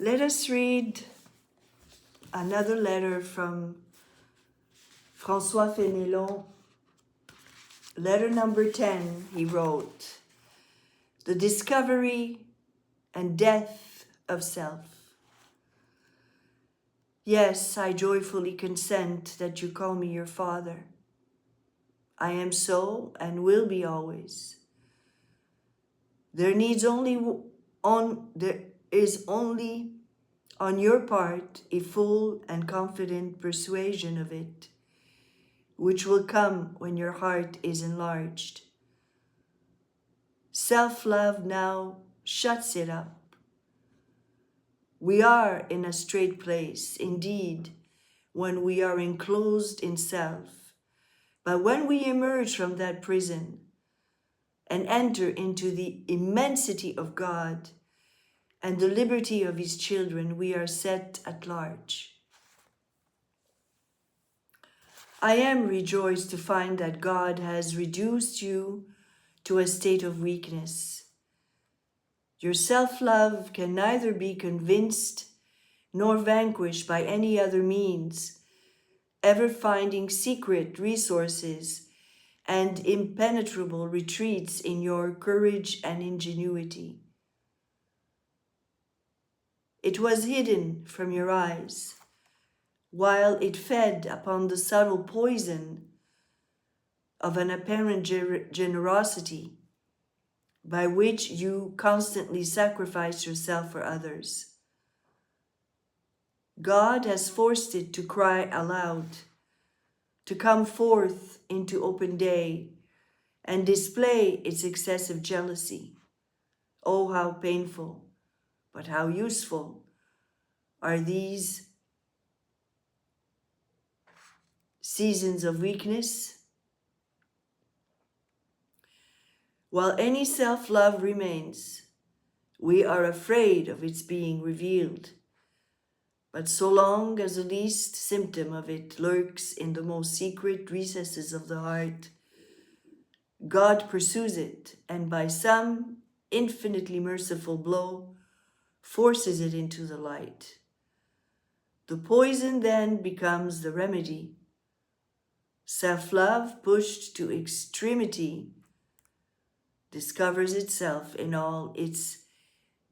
Let us read another letter from François Fénélon. Letter number 10, he wrote, "The discovery and death of self. Yes, I joyfully consent that you call me your father. I am so and will be always. There is only on your part a full and confident persuasion of it, which will come when your heart is enlarged. Self-love now shuts it up. We are in a strait place, indeed, when we are enclosed in self. But when we emerge from that prison and enter into the immensity of God and the liberty of his children, we are set at large. I am rejoiced to find that God has reduced you to a state of weakness. Your self-love can neither be convinced nor vanquished by any other means, ever finding secret resources and impenetrable retreats in your courage and ingenuity. It was hidden from your eyes, while it fed upon the subtle poison of an apparent generosity by which you constantly sacrifice yourself for others. God has forced it to cry aloud, to come forth into open day and display its excessive jealousy. Oh, how painful, but how useful are these seasons of weakness. While any self-love remains, we are afraid of its being revealed. But so long as the least symptom of it lurks in the most secret recesses of the heart, God pursues it, and by some infinitely merciful blow, forces it into the light. The poison then becomes the remedy. Self-love, pushed to extremity, discovers itself in all its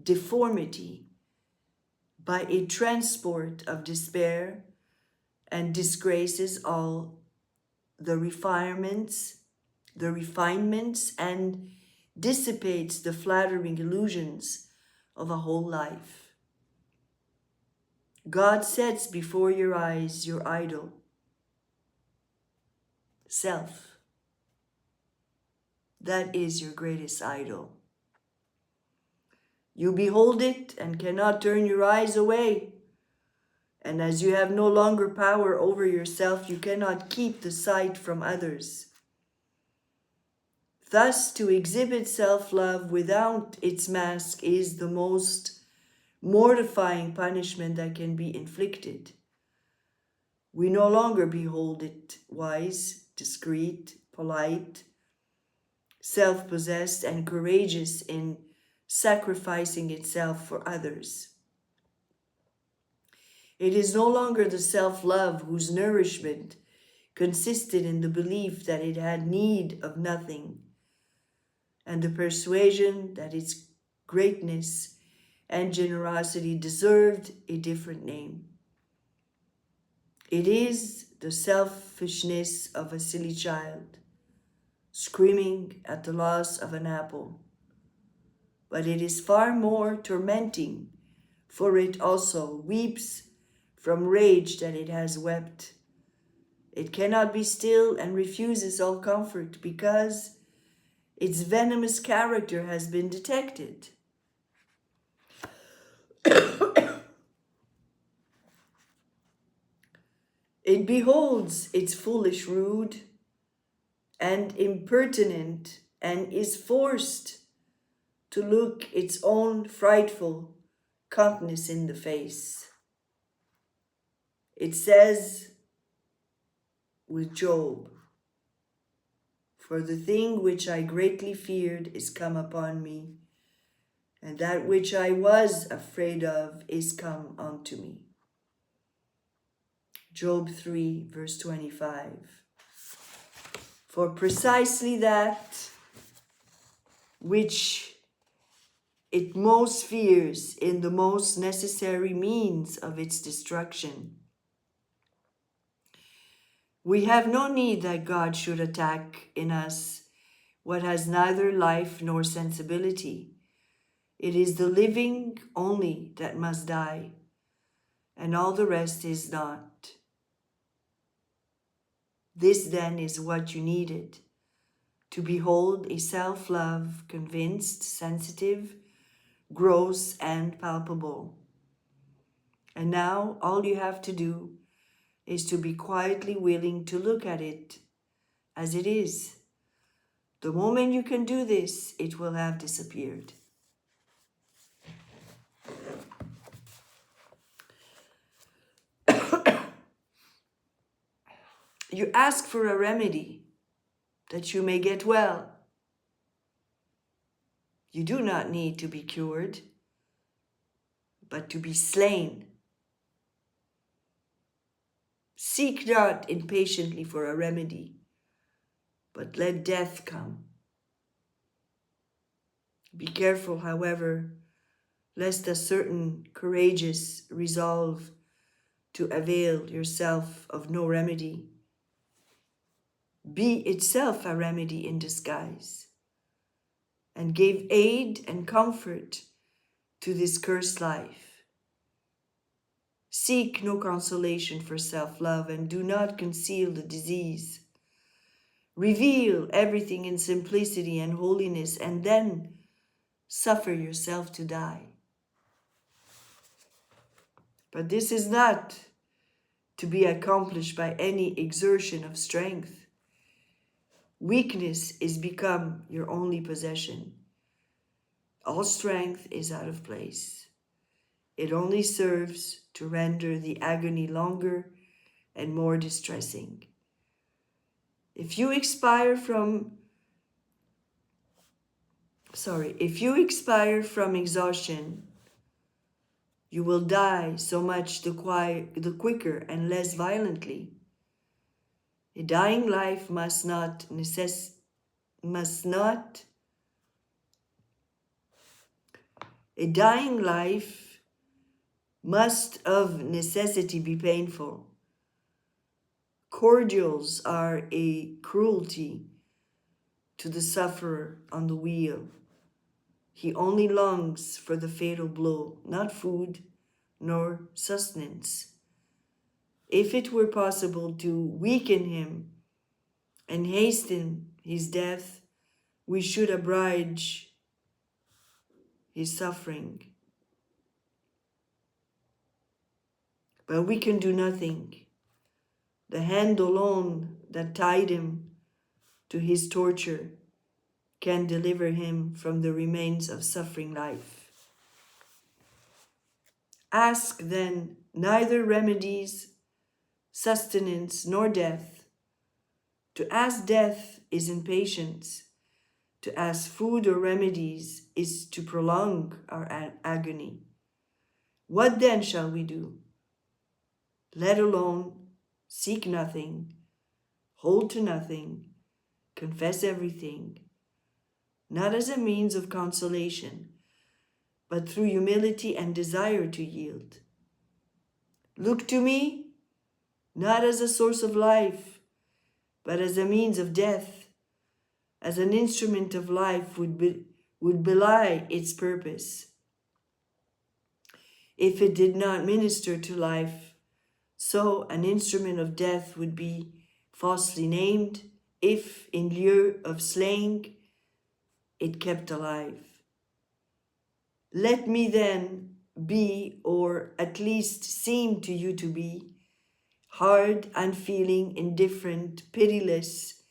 deformity by a transport of despair and disgraces all the refinements and dissipates the flattering illusions of a whole life. God sets before your eyes your idol, self. That is your greatest idol. You behold it and cannot turn your eyes away. And as you have no longer power over yourself, you cannot keep the sight from others. Thus, to exhibit self-love without its mask is the most mortifying punishment that can be inflicted. We no longer behold it wise, discreet, polite, self-possessed, and courageous in sacrificing itself for others. It is no longer the self-love whose nourishment consisted in the belief that it had need of nothing, and the persuasion that its greatness and generosity deserved a different name. It is the selfishness of a silly child, screaming at the loss of an apple. But it is far more tormenting, for it also weeps from rage that it has wept. It cannot be still and refuses all comfort because its venomous character has been detected. It beholds its foolish rude and impertinent and is forced to look its own frightful countenance in the face. It says with Job, "For the thing which I greatly feared is come upon me, and that which I was afraid of is come unto me. Job 3, verse 25. For precisely that which it most fears in the most necessary means of its destruction, we have no need that God should attack in us what has neither life nor sensibility. It is the living only that must die, and all the rest is not. This then is what you needed, to behold a self-love convinced, sensitive, gross, and palpable. And now all you have to do is to be quietly willing to look at it as it is. The moment you can do this, it will have disappeared. You ask for a remedy that you may get well. You do not need to be cured, but to be slain. Seek not impatiently for a remedy, but let death come. Be careful, however, lest a certain courageous resolve to avail yourself of no remedy be itself a remedy in disguise, and give aid and comfort to this cursed life. Seek no consolation for self-love, and do not conceal the disease. Reveal everything in simplicity and holiness, and then suffer yourself to die. But this is not to be accomplished by any exertion of strength. Weakness is become your only possession. All strength is out of place. It only serves to render the agony longer and more distressing. If you expire from exhaustion, you will die so much the quicker and less violently. A dying life must of necessity be painful. Cordials are a cruelty to the sufferer on the wheel. He only longs for the fatal blow, not food nor sustenance. If it were possible to weaken him and hasten his death, we should abridge his suffering. But we can do nothing. The hand alone that tied him to his torture can deliver him from the remains of suffering life. Ask then neither remedies, sustenance, nor death. To ask death is impatience. To ask food or remedies is to prolong our agony. What then shall we do? Let alone, seek nothing, hold to nothing, confess everything, not as a means of consolation, but through humility and desire to yield. Look to me, not as a source of life, but as a means of death, as an instrument of life would belie its purpose. If it did not minister to life, so an instrument of death would be falsely named, if in lieu of slaying, it kept alive. Let me then be, or at least seem to you to be, hard, unfeeling, indifferent, pitiless,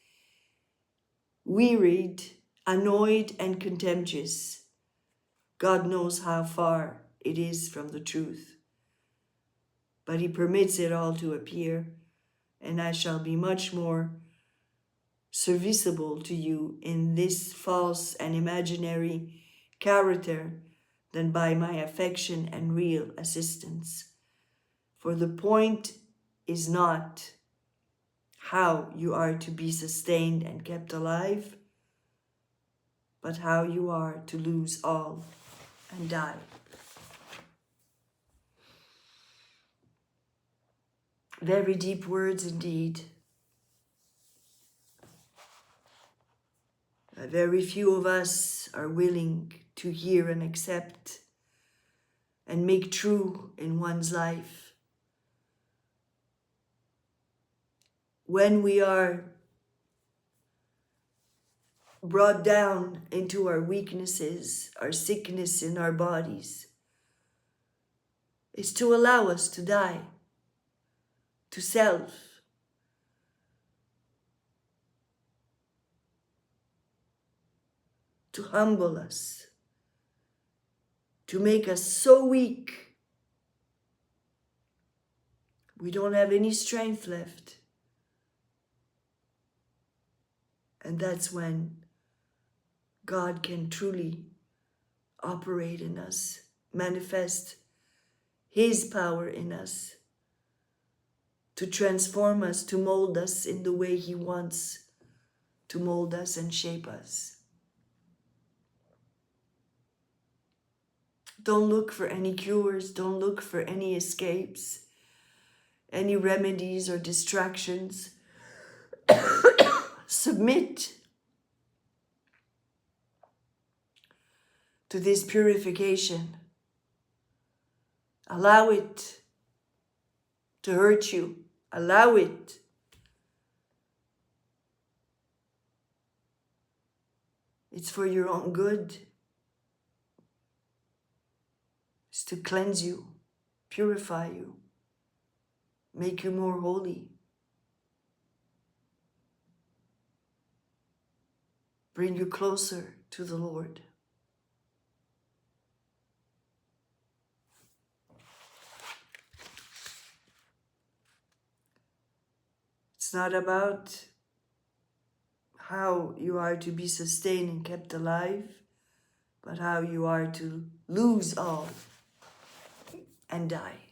wearied, annoyed, and contemptuous. God knows how far it is from the truth. But he permits it all to appear, and I shall be much more serviceable to you in this false and imaginary character than by my affection and real assistance. For the point is not how you are to be sustained and kept alive, but how you are to lose all and die. Very deep words indeed. Very few of us are willing to hear and accept and make true in one's life. When we are brought down into our weaknesses, our sickness in our bodies, is to allow us to die to self, to humble us, to make us so weak we don't have any strength left. And that's when God can truly operate in us, manifest His power in us, to transform us, to mold us in the way He wants to mold us and shape us. Don't look for any cures, don't look for any escapes, any remedies or distractions. Submit to this purification. Allow it to hurt you. Allow it. It's for your own good. It's to cleanse you, purify you, make you more holy, bring you closer to the Lord. It's not about how you are to be sustained and kept alive, but how you are to lose all and die.